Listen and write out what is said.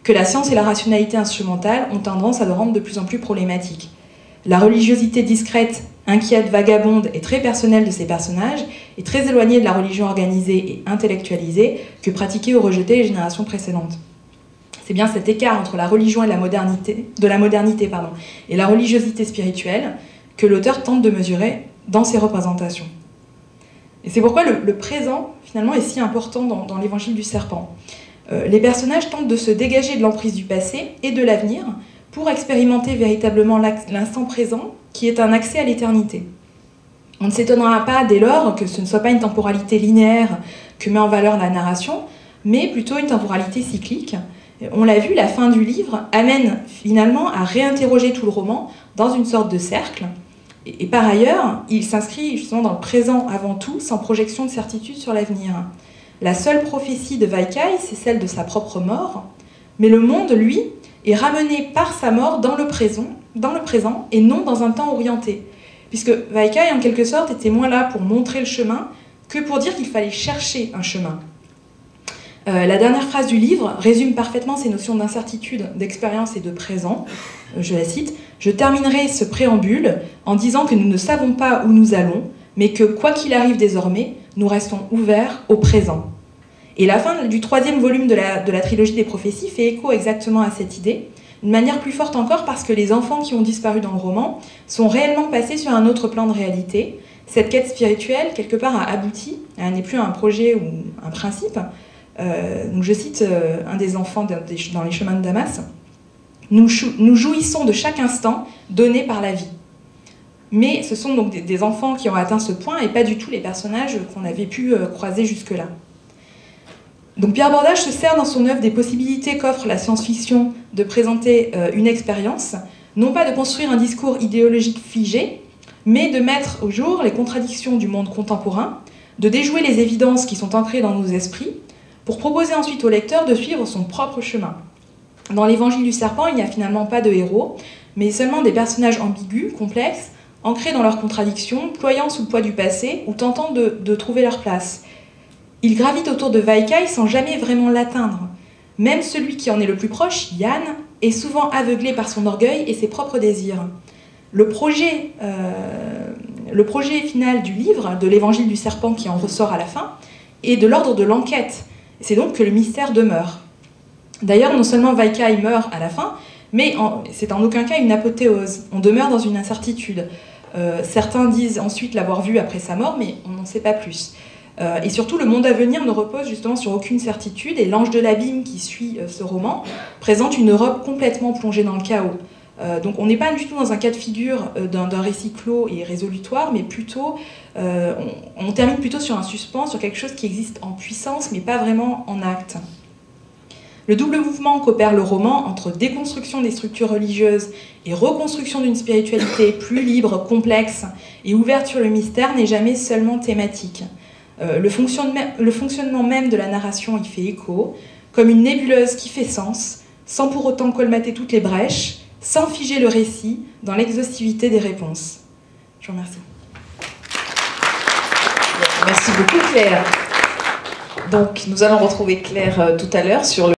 que la science et la rationalité instrumentale ont tendance à le rendre de plus en plus problématique. La religiosité discrète, inquiète, vagabonde et très personnelle de ces personnages est très éloignée de la religion organisée et intellectualisée que pratiquaient ou rejetaient les générations précédentes. C'est bien cet écart entre la religion et la modernité, et la religiosité spirituelle que l'auteur tente de mesurer dans ses représentations. Et c'est pourquoi le présent, finalement, est si important dans l'évangile du serpent. Les personnages tentent de se dégager de l'emprise du passé et de l'avenir pour expérimenter véritablement l'instant présent, qui est un accès à l'éternité. On ne s'étonnera pas dès lors que ce ne soit pas une temporalité linéaire que met en valeur la narration, mais plutôt une temporalité cyclique. On l'a vu, la fin du livre amène finalement à réinterroger tout le roman dans une sorte de cercle. Et par ailleurs, il s'inscrit justement dans le présent avant tout, sans projection de certitude sur l'avenir. La seule prophétie de Vaikai, c'est celle de sa propre mort, mais le monde, lui, est ramené par sa mort dans le présent et non dans un temps orienté. Puisque Vaikai, en quelque sorte, était moins là pour montrer le chemin que pour dire qu'il fallait chercher un chemin. La dernière phrase du livre résume parfaitement ces notions d'incertitude, d'expérience et de présent. Je la cite. « Je terminerai ce préambule en disant que nous ne savons pas où nous allons, mais que, quoi qu'il arrive désormais, nous restons ouverts au présent. » Et la fin du 3e volume de la trilogie des prophéties fait écho exactement à cette idée, d'une manière plus forte encore parce que les enfants qui ont disparu dans le roman sont réellement passés sur un autre plan de réalité. Cette quête spirituelle, quelque part, a abouti, elle n'est plus un projet ou un principe. Donc je cite un des enfants dans les chemins de Damas. Nous jouissons de chaque instant donné par la vie. Mais ce sont donc des enfants qui ont atteint ce point et pas du tout les personnages qu'on avait pu croiser jusque-là. Donc Pierre Bordage se sert dans son œuvre des possibilités qu'offre la science-fiction de présenter une expérience, non pas de construire un discours idéologique figé, mais de mettre au jour les contradictions du monde contemporain, de déjouer les évidences qui sont ancrées dans nos esprits, pour proposer ensuite au lecteur de suivre son propre chemin. Dans l'évangile du serpent, il n'y a finalement pas de héros, mais seulement des personnages ambigus, complexes, ancrés dans leurs contradictions, ployant sous le poids du passé ou tentant de trouver leur place. Ils gravitent autour de Vaikai sans jamais vraiment l'atteindre. Même celui qui en est le plus proche, Yann, est souvent aveuglé par son orgueil et ses propres désirs. Le projet final du livre, de l'évangile du serpent qui en ressort à la fin, est de l'ordre de l'enquête. C'est donc que le mystère demeure. D'ailleurs, non seulement Vaikai meurt à la fin, mais c'est en aucun cas une apothéose. On demeure dans une incertitude. Certains disent ensuite l'avoir vu après sa mort, mais on n'en sait pas plus. Et surtout, le monde à venir ne repose justement sur aucune certitude, et l'ange de l'abîme qui suit ce roman présente une Europe complètement plongée dans le chaos. Donc on n'est pas du tout dans un cas de figure d'un récit clos et résolutoire, mais plutôt, on termine plutôt sur un suspens, sur quelque chose qui existe en puissance, mais pas vraiment en acte. Le double mouvement qu'opère le roman entre déconstruction des structures religieuses et reconstruction d'une spiritualité plus libre, complexe et ouverte sur le mystère n'est jamais seulement thématique. Le fonctionnement même de la narration y fait écho, comme une nébuleuse qui fait sens, sans pour autant colmater toutes les brèches, sans figer le récit dans l'exhaustivité des réponses. Je vous remercie. Merci beaucoup Claire. Donc nous allons retrouver Claire tout à l'heure sur le